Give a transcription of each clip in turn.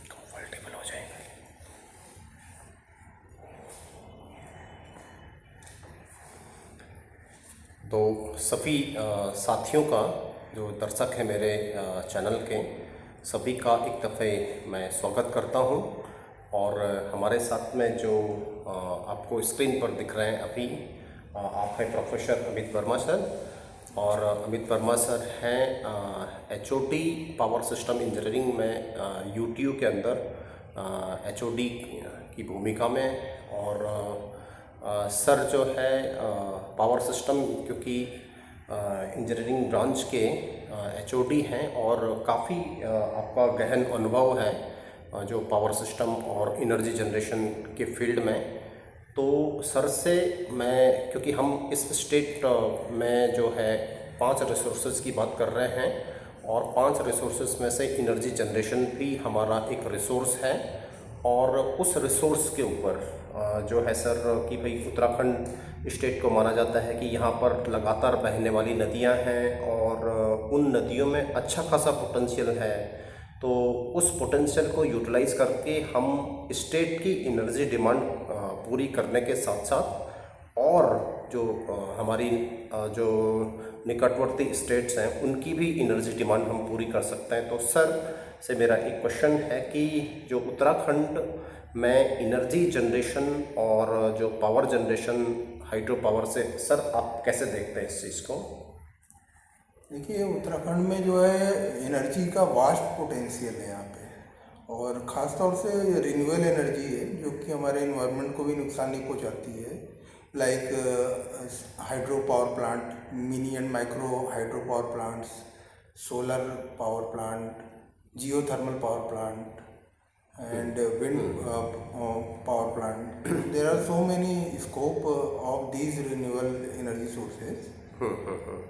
Comfortable हो जाएंगे। तो सभी साथियों का, जो दर्शक हैं मेरे चैनल के, सभी का एक दफ़े मैं स्वागत करता हूं। और हमारे साथ में जो आपको स्क्रीन पर दिख रहे हैं अभी, आप हैं प्रोफेसर अमित वर्मा सर। और अमित वर्मा सर हैं HOD पावर सिस्टम इंजीनियरिंग में UTU के अंदर HOD की भूमिका में। और सर जो है पावर सिस्टम, क्योंकि इंजीनियरिंग ब्रांच के HOD हैं और काफ़ी आपका गहन अनुभव है जो पावर सिस्टम और एनर्जी जनरेशन के फील्ड में। तो सर से मैं, क्योंकि हम इस स्टेट में जो है 5 रिसोर्सेज की बात कर रहे हैं, और 5 रिसोर्सेज में से एनर्जी जनरेशन भी हमारा एक रिसोर्स है। और उस रिसोर्स के ऊपर जो है सर कि भाई उत्तराखंड स्टेट को माना जाता है कि यहाँ पर लगातार बहने वाली नदियाँ हैं और उन नदियों में अच्छा खासा पोटेंशियल है। तो उस पोटेंशियल को यूटिलाइज़ करके हम स्टेट की एनर्जी डिमांड पूरी करने के साथ साथ और जो हमारी जो निकटवर्ती स्टेट्स हैं उनकी भी एनर्जी डिमांड हम पूरी कर सकते हैं। तो सर से मेरा एक क्वेश्चन है कि जो उत्तराखंड में एनर्जी जनरेशन और जो पावर जनरेशन हाइड्रो पावर से, सर आप कैसे देखते हैं इस चीज़ को? देखिए, उत्तराखंड में जो है एनर्जी का वास्ट पोटेंशियल है यहाँ पे, और ख़ास तौर से रिन्यूएबल एनर्जी है जो कि हमारे इन्वायरमेंट को भी नुकसान नहीं पहुँचाती है। Like hydro power plant, mini and micro hydro power plants, solar power plant, geothermal power plant and wind power plant. There are so many scope of these renewable energy sources.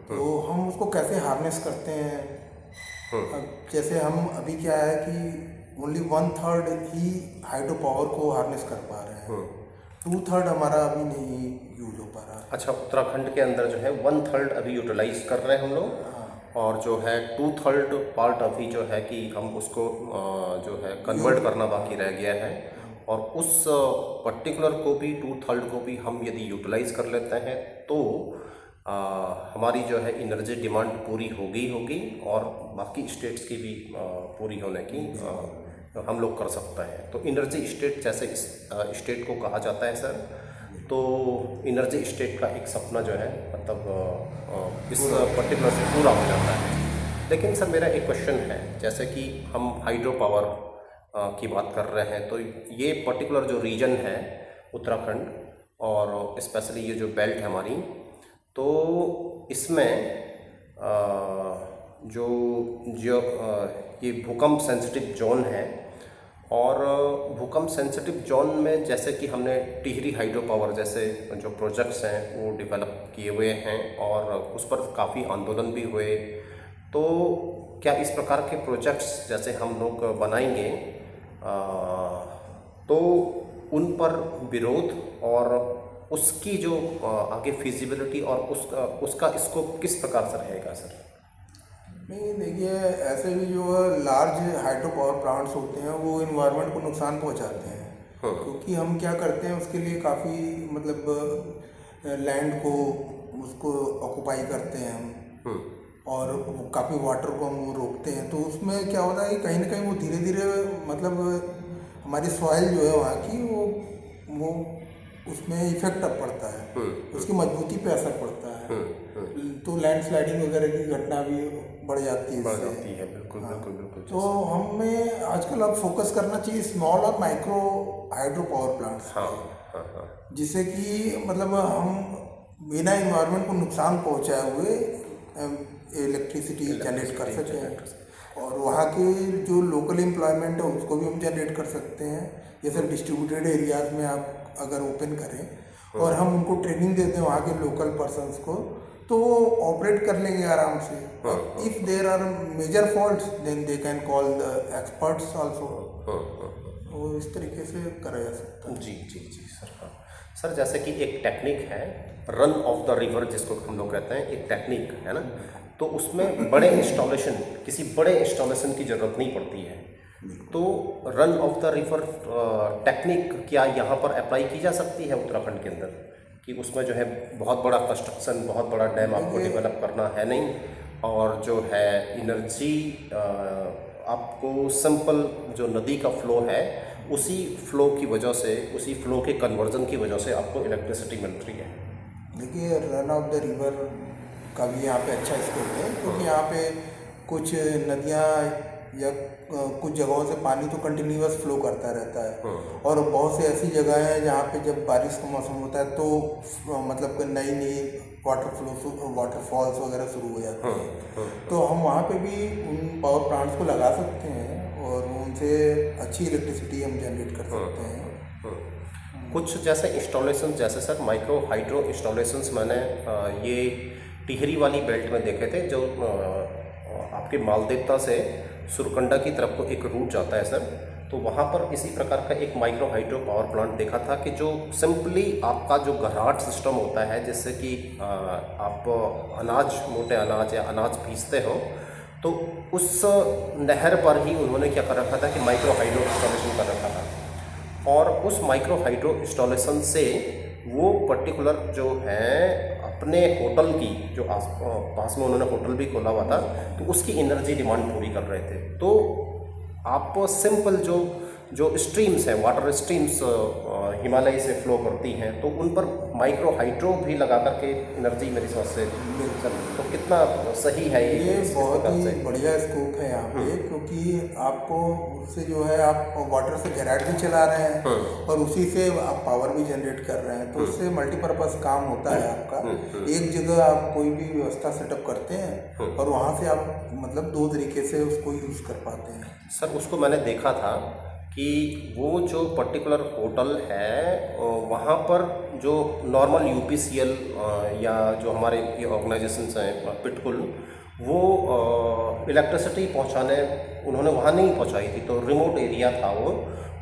तो हम उसको कैसे हार्नेस करते हैं? अब जैसे हम अभी क्या है कि ओनली 1/3 ही हाइड्रो पावर को हार्नेस कर पा रहे हैं, 2/3 हमारा अभी नहीं यूज हो पा रहा। अच्छा, उत्तराखंड के अंदर जो है 1/3 अभी यूटिलाइज कर रहे हैं हम लोग, और जो है 2/3 पार्ट अभी जो है कि हम उसको जो है कन्वर्ट करना बाकी रह गया है। और उस पर्टिकुलर को भी 2/3 को भी हम यदि यूटिलाइज कर लेते हैं तो हमारी जो है एनर्जी डिमांड पूरी होगी और बाकी स्टेट्स की भी पूरी होने की हम लोग कर सकते हैं। तो एनर्जी स्टेट जैसे इस स्टेट को कहा जाता है सर, तो एनर्जी स्टेट का एक सपना जो है मतलब इस पर्टिकुलर से पूरा हो जाता है। लेकिन सर मेरा एक क्वेश्चन है, जैसे कि हम हाइड्रो पावर की बात कर रहे हैं, तो ये पर्टिकुलर जो रीजन है उत्तराखंड और स्पेशली ये जो बेल्ट है हमारी, तो इसमें जो ये भूकंप सेंसिटिव जोन है, और भूकंप सेंसिटिव जोन में जैसे कि हमने टिहरी हाइड्रो पावर जैसे जो प्रोजेक्ट्स हैं वो डेवलप किए हुए हैं और उस पर काफ़ी आंदोलन भी हुए। तो क्या इस प्रकार के प्रोजेक्ट्स जैसे हम लोग बनाएंगे तो उन पर विरोध और उसकी जो आगे फिजिबिलिटी और उसका स्कोप किस प्रकार से रहेगा सर? नहीं, देखिए, ऐसे भी जो लार्ज हाइड्रो पावर प्लांट्स होते हैं वो इन्वायरमेंट को नुकसान पहुंचाते हैं। क्योंकि हम क्या करते हैं, उसके लिए काफ़ी मतलब लैंड को उसको ऑक्यूपाई करते हैं हम, और काफ़ी वाटर को हम रोकते हैं। तो उसमें क्या होता है कि कहीं ना कहीं वो धीरे धीरे मतलब हमारी सॉइल जो है वहाँ की वो उसमें इफेक्ट पड़ता है, उसकी मजबूती पे असर पड़ता है। तो लैंडस्लाइडिंग वगैरह की घटना भी बढ़ जाती है। बिल्कुल। हाँ। बिल्कुल। तो हमें आजकल अब फोकस करना चाहिए स्मॉल और माइक्रो हाइड्रो पावर प्लांट्स पे, जिससे कि मतलब हम बिना इन्वायरमेंट को नुकसान पहुंचाए हुए इलेक्ट्रिसिटी जनरेट कर सकते हैं, और वहाँ के जो लोकल एम्प्लॉयमेंट है उसको भी हम जनरेट कर सकते हैं। जैसे डिस्ट्रीब्यूटेड एरियाज में आप अगर ओपन करें और हम उनको ट्रेनिंग देते हैं वहाँ के लोकल पर्सनस को, तो वो ऑपरेट कर लेंगे आराम से। If there are major faults then they can call the experts also. वो इस तरीके से करा जा सकता है। जी सर, जैसे कि एक टेक्निक है रन ऑफ द रिवर जिसको हम लोग कहते हैं, एक टेक्निक है ना, तो उसमें बड़े इंस्टॉलेशन, किसी बड़े इंस्टॉलेशन की ज़रूरत नहीं पड़ती है। तो run of the river technique क्या यहाँ पर अप्लाई की जा सकती है उत्तराखंड के अंदर, कि उसमें जो है बहुत बड़ा कंस्ट्रक्शन, बहुत बड़ा डैम आपको डेवलप करना है नहीं, और जो है एनर्जी आपको सिंपल जो नदी का फ्लो है उसी फ्लो की वजह से, उसी फ्लो के कन्वर्जन की वजह से आपको इलेक्ट्रिसिटी मिल रही है। देखिए, रन ऑफ द रिवर का भी यहाँ पे अच्छा स्कोप है, क्योंकि यहाँ पे कुछ नदियाँ या कुछ जगहों से पानी तो कंटिन्यूअस फ्लो करता रहता है, और बहुत सी ऐसी जगह हैं जहाँ पे जब बारिश का मौसम होता है तो मतलब नई नई वाटरफॉल्स वगैरह शुरू हो जाते हैं। तो हम वहाँ पे भी उन पावर प्लांट्स को लगा सकते हैं और उनसे अच्छी इलेक्ट्रिसिटी हम जनरेट कर सकते हैं। कुछ जैसे इंस्टॉलेशन, जैसे सर माइक्रो हाइड्रो इंस्टॉलेशंस मैंने ये टिहरी वाली बेल्ट में देखे थे, जो आपके मालदेवता से सुरकंडा की तरफ को एक रूट जाता है सर, तो वहाँ पर इसी प्रकार का एक माइक्रो हाइड्रो पावर प्लांट देखा था कि जो सिंपली आपका जो घराट सिस्टम होता है, जिससे कि आप अनाज, मोटे अनाज या अनाज पीसते हो, तो उस नहर पर ही उन्होंने क्या कर रखा था कि माइक्रो हाइड्रो इंस्टॉलेशन कर रखा था, और उस माइक्रो हाइड्रो इंस्टॉलेशन से वो पर्टिकुलर जो है अपने होटल की जो पास में उन्होंने होटल भी खोला हुआ था, तो उसकी एनर्जी डिमांड पूरी कर रहे थे। तो आप सिंपल जो स्ट्रीम्स हैं, वाटर स्ट्रीम्स हिमालय से फ्लो करती हैं, तो उन पर माइक्रो हाइड्रो भी लगा करके एनर्जी मेरी समझ से मिलकर, तो कितना सही है ये बहुत ही बढ़िया स्कोप है यहाँ पे, क्योंकि आपको उससे जो है आप वाटर से घराट भी चला रहे हैं और उसी से आप पावर भी जनरेट कर रहे हैं, तो उससे मल्टीपर्पज़ काम होता है आपका। एक जगह आप कोई भी व्यवस्था सेटअप करते हैं और वहाँ से आप मतलब दो तरीके से उसको यूज़ कर पाते हैं। सर उसको मैंने देखा था कि वो जो पर्टिकुलर होटल है वहाँ पर जो नॉर्मल यूपीसीएल या जो हमारे ये ऑर्गेनाइजेशंस हैं पिटकुल, वो इलेक्ट्रिसिटी पहुँचाने उन्होंने वहाँ नहीं पहुँचाई थी, तो रिमोट एरिया था वो,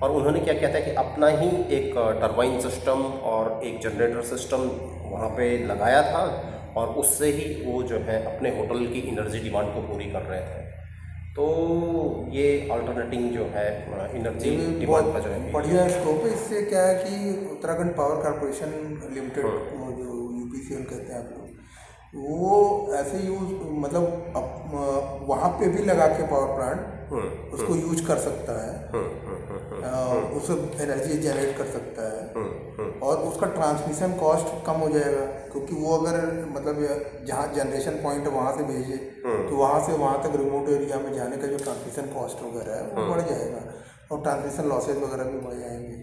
और उन्होंने क्या किया था कि अपना ही एक टरबाइन सिस्टम और एक जनरेटर सिस्टम वहाँ पे लगाया था, और उससे ही वो जो है अपने होटल की एनर्जी डिमांड को पूरी कर रहे थे। तो ये अल्टरनेटिंग जो है एनर्जी डिमांड का जो है बढ़िया स्कोप है। इससे क्या है कि उत्तराखंड पावर कॉर्पोरेशन लिमिटेड, वो जो यूपीसीएल कहते हैं आप लोग, वो ऐसे यूज मतलब वहाँ पे भी लगा के पावर प्लांट उसको यूज कर सकता है, उससे एनर्जी जनरेट कर सकता है, और उसका ट्रांसमिशन कॉस्ट कम हो जाएगा, क्योंकि वो अगर मतलब जहाँ जनरेशन पॉइंट है वहाँ से भेजे तो वहाँ से वहाँ तक रिमोट एरिया में जाने का जो ट्रांसमिशन कॉस्ट वगैरह है वो बढ़ जाएगा, और ट्रांसमिशन लॉसेज वगैरह भी बढ़ जाएंगे।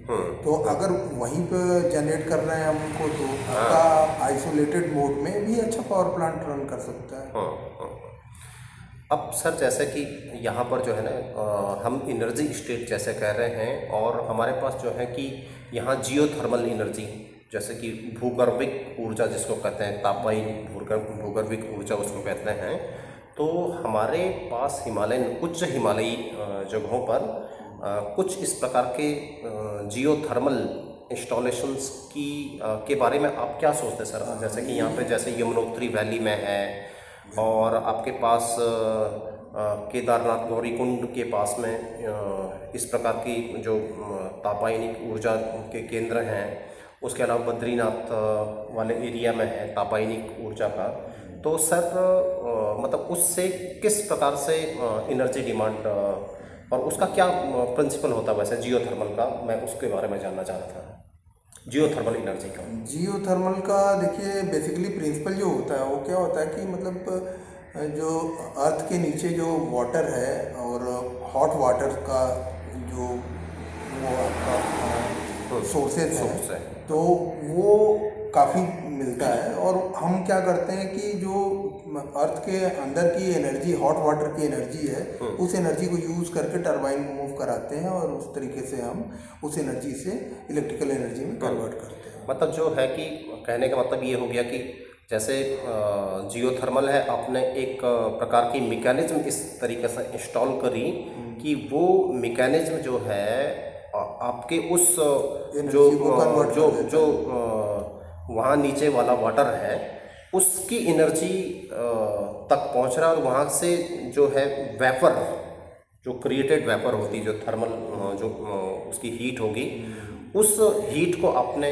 तो अगर वहीं पे जनरेट कर रहे हैं हम उनको, तो आपका आइसोलेटेड मोड में भी अच्छा पावर प्लांट रन कर सकता है। अब सर जैसे कि यहाँ पर जो है ना हम एनर्जी स्टेट जैसे कह रहे हैं, और हमारे पास जो है कि यहाँ जियोथर्मल एनर्जी, जैसे कि भूगर्भिक ऊर्जा जिसको कहते हैं, तापाई भूगर्भिक ऊर्जा उसको कहते हैं, तो हमारे पास उच्च हिमालयी जगहों पर कुछ इस प्रकार के जियोथर्मल इंस्टॉलेशंस के बारे में आप क्या सोचते हैं सर? जैसे कि यहाँ पे जैसे यमुनोत्री वैली में है, और आपके पास केदारनाथ गौरीकुंड के पास में इस प्रकार की जो तापायनिक ऊर्जा के केंद्र हैं, उसके अलावा बद्रीनाथ वाले एरिया में है तापायनिक ऊर्जा का। तो सर मतलब उससे किस प्रकार से एनर्जी डिमांड और उसका क्या प्रिंसिपल होता है वैसे जियोथर्मल का, मैं उसके बारे में जानना चाह रहा था, जियोथर्मल एनर्जी का। जियोथर्मल का देखिए बेसिकली प्रिंसिपल जो होता है वो क्या होता है कि मतलब जो अर्थ के नीचे जो वाटर है और हॉट वाटर का जो वो आपका सोर्सेज है, तो वो काफ़ी मिलता है, और हम क्या करते हैं कि जो अर्थ के अंदर की एनर्जी, हॉट वाटर की एनर्जी है, उस एनर्जी को यूज़ करके टरबाइन मूव कराते हैं, और उस तरीके से हम उस एनर्जी से इलेक्ट्रिकल एनर्जी में कन्वर्ट करते हैं। मतलब जो है कि कहने का मतलब ये हो गया कि जैसे जियोथर्मल है, आपने एक प्रकार की मैकेनिज्म इस तरीके से इंस्टॉल करी कि वो मैकेनिज्म जो है आपके उस जो वहाँ नीचे वाला वाटर है उसकी एनर्जी तक पहुंच रहा है, और वहाँ से जो है वेपर, जो क्रिएटेड वेपर होती है, जो थर्मल जो उसकी हीट होगी, उस हीट को आपने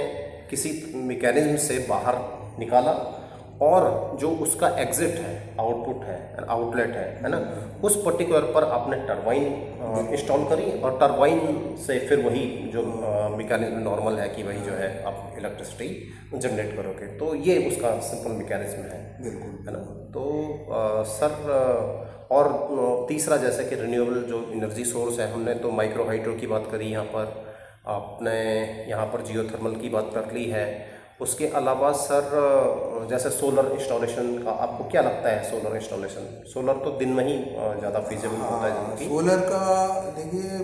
किसी मैकेनिज्म से बाहर निकाला, और जो उसका एग्जिट है, आउटपुट है, आउटलेट है ना, उस पर्टिकुलर पर आपने टरबाइन इंस्टॉल करी, और टरबाइन से फिर वही जो मैकेनिज्म नॉर्मल है कि वही जो है आप इलेक्ट्रिसिटी जनरेट करोगे। तो ये उसका सिंपल मैकेनिज्म है, बिल्कुल। है ना। तो सर, और तीसरा जैसे कि रिन्यूएबल जो एनर्जी सोर्स है, हमने तो माइक्रो हाइड्रो की बात करी यहाँ पर, आपने यहाँ पर जियोथर्मल की बात कर ली है। उसके अलावा सर जैसे सोलर इंस्टॉलेशन का आपको क्या लगता है? सोलर इंस्टॉलेशन, सोलर तो दिन में ही ज़्यादा फिजिबल होता है हाँ, जबकि सोलर का देखिए,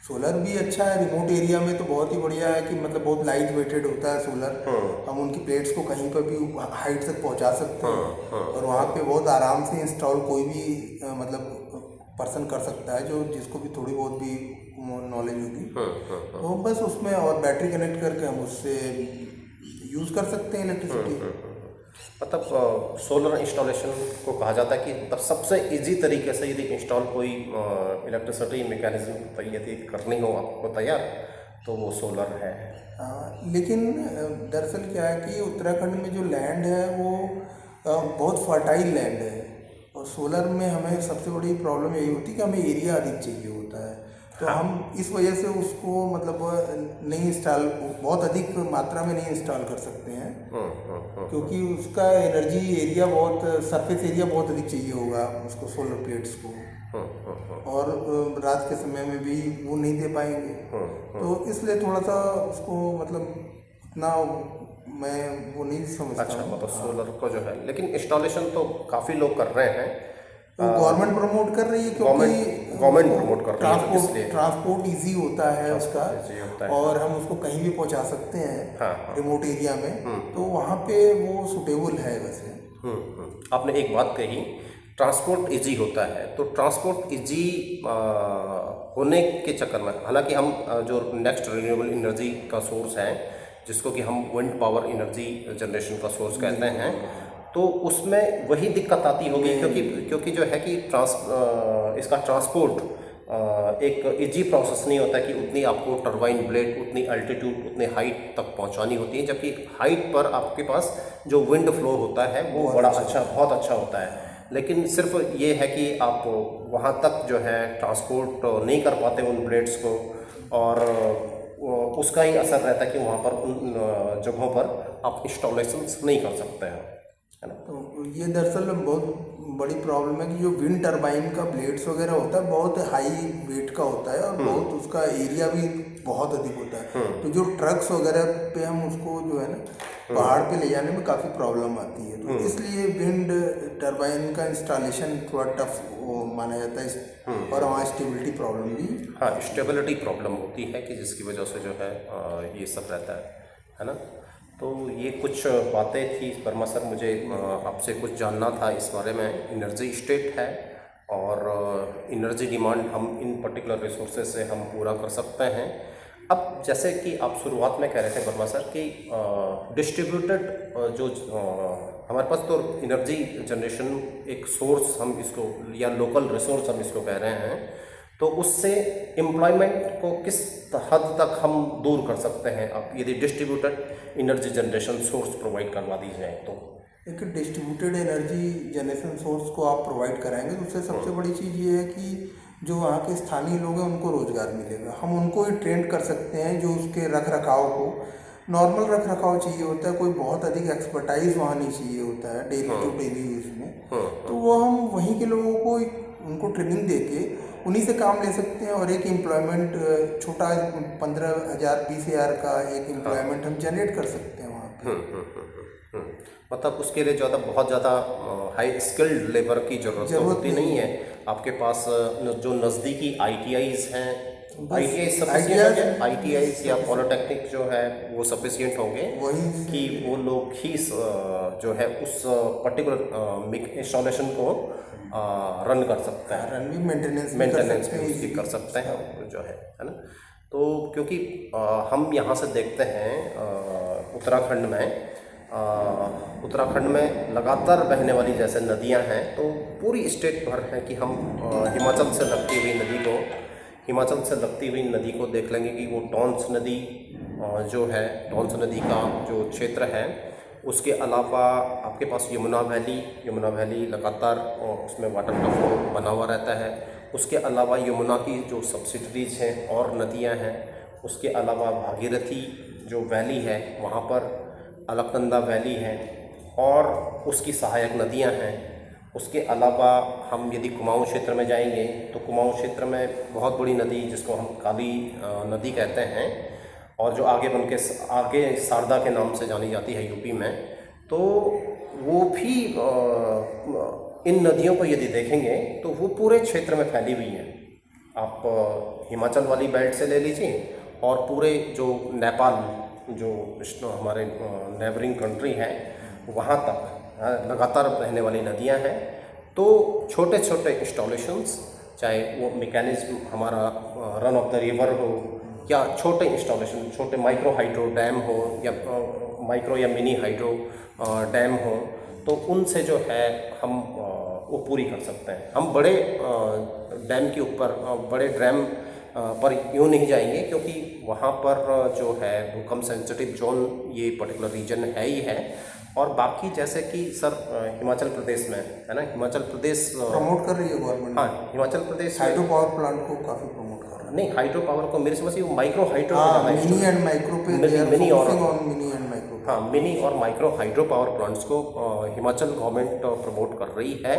सोलर भी अच्छा है। रिमोट एरिया में तो बहुत ही बढ़िया है कि मतलब बहुत लाइट वेटेड होता है सोलर। हम उनकी प्लेट्स को कहीं पर भी हाइट तक पहुंचा सकते हैं, और वहाँ पे बहुत आराम से इंस्टॉल कोई भी मतलब पर्सन कर सकता है, जो जिसको भी थोड़ी बहुत भी नॉलेज होगी। तो बस उसमें और बैटरी कनेक्ट करके हम उससे यूज़ कर सकते हैं इलेक्ट्रिसिटी। मतलब सोलर इंस्टॉलेशन को कहा जाता है कि मतलब सबसे इजी तरीके से यदि इंस्टॉल कोई इलेक्ट्रिसिटी मैकेनिज्म यदि करनी हो आपको तैयार, तो वो सोलर है। लेकिन दरअसल क्या है कि उत्तराखंड में जो लैंड है वो बहुत फर्टाइल लैंड है, और सोलर में हमें सबसे बड़ी प्रॉब्लम यही होती है कि हमें एरिया अधिक चाहिए होता है। तो हम इस वजह से उसको मतलब नहीं इंस्टॉल, बहुत अधिक मात्रा में नहीं इंस्टॉल कर सकते हैं, क्योंकि उसका एनर्जी एरिया बहुत, सरफेस एरिया बहुत अधिक चाहिए होगा उसको, सोलर प्लेट्स को, और रात के समय में भी वो नहीं दे पाएंगे। तो इसलिए थोड़ा सा उसको मतलब उतना मैं वो नहीं समझता अच्छा, हूँ। मतलब सोलर को जो है, लेकिन इंस्टॉलेशन तो काफ़ी लोग कर रहे हैं। तो गवर्नमेंट प्रमोट कर रही है, क्योंकि गवर्नमेंट प्रमोट कर रही है, तो इसलिए ट्रांसपोर्ट इजी होता है उसका, जी होता है। और हम उसको कहीं भी पहुंचा सकते हैं हाँ, रिमोट एरिया में, तो वहाँ पे वो सुटेबल है वैसे। आपने एक बात कही, ट्रांसपोर्ट इजी होता है, तो ट्रांसपोर्ट इजी होने के चक्कर में, हालांकि हम जो नेक्स्ट रिन्यूएबल एनर्जी का सोर्स है, जिसको कि हम विंड पावर एनर्जी जनरेशन का सोर्स कहते हैं, तो उसमें वही दिक्कत आती होगी, क्योंकि जो है कि इसका ट्रांसपोर्ट एक इजी प्रोसेस नहीं होता कि उतनी आपको टरबाइन ब्लेड उतनी अल्टीट्यूड उतनी हाइट तक पहुंचानी होती है, जबकि हाइट पर आपके पास जो विंड फ्लो होता है वो बड़ा अच्छा, बहुत अच्छा होता है। लेकिन सिर्फ ये है कि आप वहाँ तक जो है ट्रांसपोर्ट नहीं कर पाते उन ब्लेड्स को, और उसका ही असर रहता है कि वहाँ पर उन जगहों पर आप इंस्टॉलेशंस नहीं कर सकते हैं, है ना। तो ये दरअसल बहुत बड़ी प्रॉब्लम है कि जो विंड टरबाइन का ब्लेड्स वगैरह होता है बहुत हाई वेट का होता है, और बहुत उसका एरिया भी बहुत अधिक होता है। तो जो ट्रक्स वगैरह पे हम उसको जो है ना पहाड़ पे ले जाने में काफ़ी प्रॉब्लम आती है, तो इसलिए विंड टरबाइन का इंस्टॉलेशन थोड़ा टफ माना जाता है, और वहाँ स्टेबिलिटी प्रॉब्लम भी। हाँ, स्टेबिलिटी प्रॉब्लम होती है कि जिसकी वजह से जो है ये सब रहता है ना। तो ये कुछ बातें थी वर्मा सर, मुझे आपसे कुछ जानना था इस बारे में। एनर्जी स्टेट है, और एनर्जी डिमांड हम इन पर्टिकुलर रिसोर्सेज से हम पूरा कर सकते हैं। अब जैसे कि आप शुरुआत में कह रहे थे वर्मा सर कि डिस्ट्रीब्यूटेड जो हमारे पास तो एनर्जी जनरेशन एक सोर्स हम इसको, या लोकल रिसोर्स हम इसको कह रहे हैं, तो उससे एम्प्लॉयमेंट को किस हद तक हम दूर कर सकते हैं अब यदि distributed energy generation source provide करवा दी जाए तो? एक डिस्ट्रीब्यूटेड एनर्जी जनरेशन सोर्स को आप प्रोवाइड कराएंगे तो उससे सबसे बड़ी चीज़ ये है कि जो वहाँ के स्थानीय लोग हैं उनको रोज़गार मिलेगा। हम उनको ही ट्रेंड कर सकते हैं, जो उसके रख रखाव को, नॉर्मल रख रखाव चाहिए होता है, कोई बहुत अधिक एक्सपर्टाइज वहाँ नहीं चाहिए होता है डेली टू डेली यूज में। तो वो हम वहीं के लोगों को उनको ट्रेनिंग दे के उन्हीं से काम ले सकते हैं, और एक एम्प्लॉयमेंट छोटा 15,000 20,000 का एक एम्प्लॉयमेंट हम जनरेट कर सकते हैं वहाँ पे। मतलब उसके लिए बहुत ज़्यादा हाई स्किल्ड लेबर की ज़रूरत होती नहीं है। आपके पास जो नज़दीकी ITIs हैं, ITIs या पॉलिटेक्निक जो है वो सफिशिएंट होंगे कि वो लोग ही जो है उस पर्टिकुलर इंस्टॉलेशन को रन कर सकते हैं, रन भी मेंटेनेंस भी उसकी कर सकते हैं जो है ना। तो क्योंकि हम यहाँ से देखते हैं उत्तराखंड में उत्तराखंड में लगातार बहने वाली जैसे नदियां हैं, तो पूरी स्टेट भर है कि हम हिमाचल से लगती हुई नदी को देख लेंगे कि वो टॉन्स नदी जो है, टॉन्स नदी का जो क्षेत्र है, उसके अलावा आपके पास यमुना वैली लगातार उसमें वाटर का फ्लो बना हुआ रहता है। उसके अलावा यमुना की जो सब्सिडरीज हैं और नदियां हैं, उसके अलावा भागीरथी जो वैली है वहाँ पर अलकनंदा वैली है और उसकी सहायक नदियां हैं। उसके अलावा हम यदि कुमाऊं क्षेत्र में जाएंगे तो कुमाऊं क्षेत्र में बहुत बड़ी नदी जिसको हम काली नदी कहते हैं और जो आगे शारदा के नाम से जानी जाती है यूपी में, तो वो भी इन नदियों को यदि देखेंगे तो वो पूरे क्षेत्र में फैली हुई है। आप हिमाचल वाली बेल्ट से ले लीजिए और पूरे जो नेपाल जो हमारे नेबरिंग कंट्री है वहाँ तक लगातार बहने वाली नदियाँ हैं। तो छोटे छोटे इंस्टॉलेशंस, चाहे वो मैकेनिज्म हमारा रन ऑफ द रिवर हो या छोटे इंस्टॉलेशन, छोटे माइक्रो हाइड्रो डैम हो या माइक्रो या मिनी हाइड्रो डैम हो, तो उनसे जो है हम वो पूरी कर सकते हैं। हम बड़े डैम के ऊपर, बड़े ड्रैम पर यूँ नहीं जाएंगे क्योंकि वहाँ पर जो है भूकंप सेंसिटिव जोन ये पर्टिकुलर रीजन है ही है। और बाकी जैसे कि सर हिमाचल प्रदेश में है ना, हिमाचल प्रदेश प्रमोट कर रही है गवर्नमेंट। हाँ, Himachal Pradesh hydro power plant को काफ़ी प्रमोट कर रहा है। नहीं, हाइड्रो पावर को मेरे समझ से वो micro hydro mini and micro पे मिनी और मिनी एंड माइक्रो, हाँ, मिनी और माइक्रो हाइड्रो पावर प्लांट्स को हिमाचल गवर्नमेंट प्रमोट कर रही है।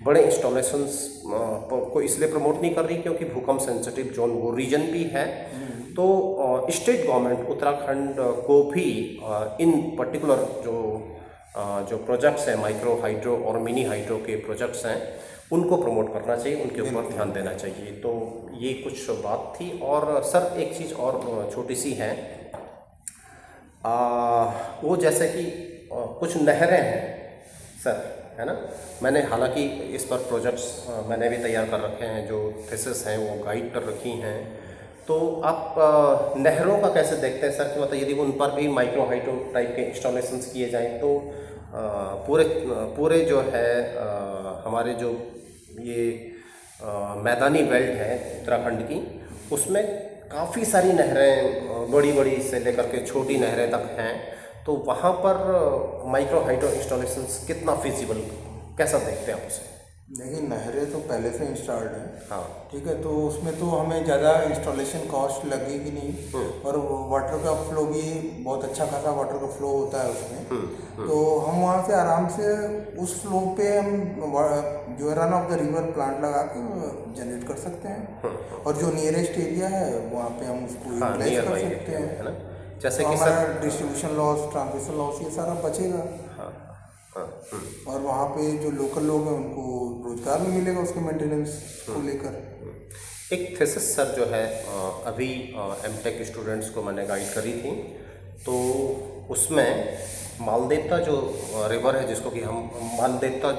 बड़े इंस्टॉलेशंस को इसलिए प्रमोट नहीं कर रही क्योंकि भूकंप सेंसिटिव जोन वो रीजन भी है। तो स्टेट गवर्नमेंट उत्तराखंड को भी इन पर्टिकुलर जो प्रोजेक्ट्स हैं, माइक्रो हाइड्रो और मिनी हाइड्रो के प्रोजेक्ट्स हैं, उनको प्रमोट करना चाहिए, उनके ऊपर ध्यान देना चाहिए। तो ये कुछ बात थी। और सर एक चीज़ और छोटी सी है, वो जैसे कि कुछ नहरें हैं सर, है ना। मैंने हालांकि इस पर प्रोजेक्ट्स मैंने भी तैयार कर रखे हैं, जो थीसिस हैं वो गाइड कर रखी हैं। तो आप नहरों का कैसे देखते हैं सर कि मतलब यदि उन पर भी माइक्रो हाइड्रो टाइप के इंस्टॉलेशंस किए जाएं तो पूरे जो है हमारे जो ये मैदानी बेल्ट है उत्तराखंड की, उसमें काफ़ी सारी नहरें बड़ी बड़ी से लेकर के छोटी नहरें तक हैं, तो वहाँ पर माइक्रो हाइड्रो इंस्टॉलेशंस कितना फिजिबल, कैसा देखते हैं आप उसे? देखिए, नहरें तो पहले से इंस्टॉल्ड हैं। हाँ, ठीक है, तो उसमें तो हमें ज़्यादा इंस्टॉलेशन कॉस्ट लगेगी नहीं और वाटर का फ्लो भी बहुत अच्छा खासा वाटर का फ्लो होता है उसमें। तो हम वहाँ से आराम से उस फ्लो पे हम जो run of the river plant लगा के जनरेट कर सकते हैं और जो नियरेस्ट एरिया है वहाँ पे हम उसको यूटिलाइज कर सकते हैं, है ना। जैसे तो कि हमारा डिस्ट्रीब्यूशन लॉस, ट्रांसमिशन लॉस, ये सारा बचेगा। और वहाँ पे जो लोकल लोग हैं उनको रोजगार भी मिलेगा उसके मेंटेनेंस को लेकर। एक थीसिस सर जो है अभी एमटेक स्टूडेंट्स को मैंने गाइड करी थी, तो उसमें मालदेवता जो रिवर है, जिसको कि हम मालदेवता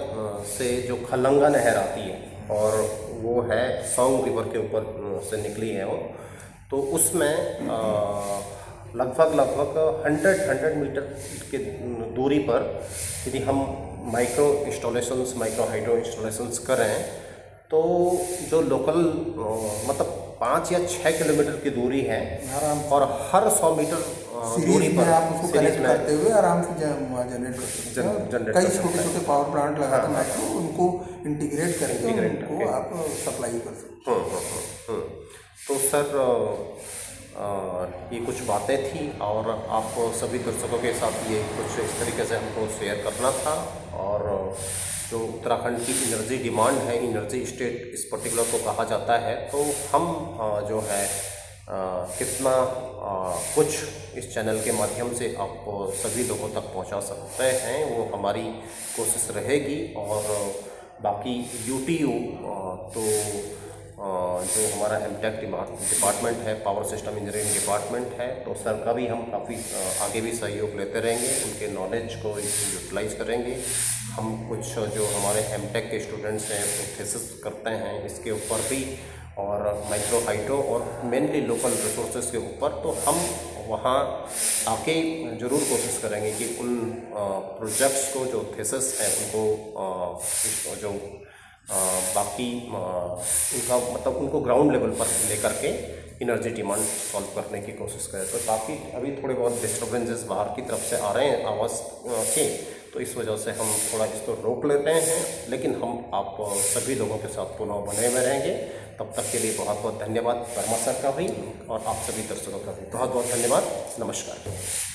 से जो खलंगा नहर आती है और वो है सोंग रिवर के ऊपर से निकली है वो, तो उसमें लगभग 100 मीटर के दूरी पर यदि हम माइक्रो हाइड्रो इंस्टॉलेशंस करें तो जो लोकल मतलब 5 या 6 किलोमीटर की दूरी है और हर 100 मीटर दूरी पर आप उसको कनेक्ट करते हुए आराम से जनरेट कर सकते हैं। कई छोटे छोटे पावर प्लांट लगा के माइक्रो उनको इंटीग्रेट करके आप सप्लाई कर सकते हैं। तो सर ये कुछ बातें थी और आप सभी दर्शकों के साथ ये कुछ इस तरीके से हमको शेयर करना था। और जो उत्तराखंड की एनर्जी डिमांड है, एनर्जी स्टेट इस पर्टिकुलर को कहा जाता है, तो हम जो है कितना कुछ इस चैनल के माध्यम से आप सभी लोगों तक पहुंचा सकते हैं वो हमारी कोशिश रहेगी। और बाकी UTU तो जो हमारा एमटेक डिपार्टमेंट है, पावर सिस्टम इंजीनियरिंग डिपार्टमेंट है, तो सर का भी हम काफ़ी आगे भी सहयोग लेते रहेंगे, उनके नॉलेज को यूटिलाइज करेंगे। हम कुछ जो हमारे एमटेक के स्टूडेंट्स हैं वो थीसिस करते हैं इसके ऊपर भी, और माइक्रो हाइड्रो और मेनली लोकल रिसोर्सेज के ऊपर, तो हम वहाँ आगे ज़रूर कोशिश करेंगे कि उन प्रोजेक्ट्स को जो थीसिस हैं उनको जो बाकी उनका मतलब उनको ग्राउंड लेवल पर लेकर के एनर्जी डिमांड सॉल्व करने की कोशिश करें। तो काफ़ी अभी थोड़े बहुत डिस्टर्बेंसेस बाहर की तरफ से आ रहे हैं आवाज़ के, तो इस वजह से हम थोड़ा इसको रोक लेते हैं, लेकिन हम आप सभी लोगों के साथ पुनः बने हुए रहेंगे। तब तक के लिए बहुत बहुत धन्यवाद वर्मा सर का भी और आप सभी दर्शकों का भी बहुत बहुत धन्यवाद। नमस्कार।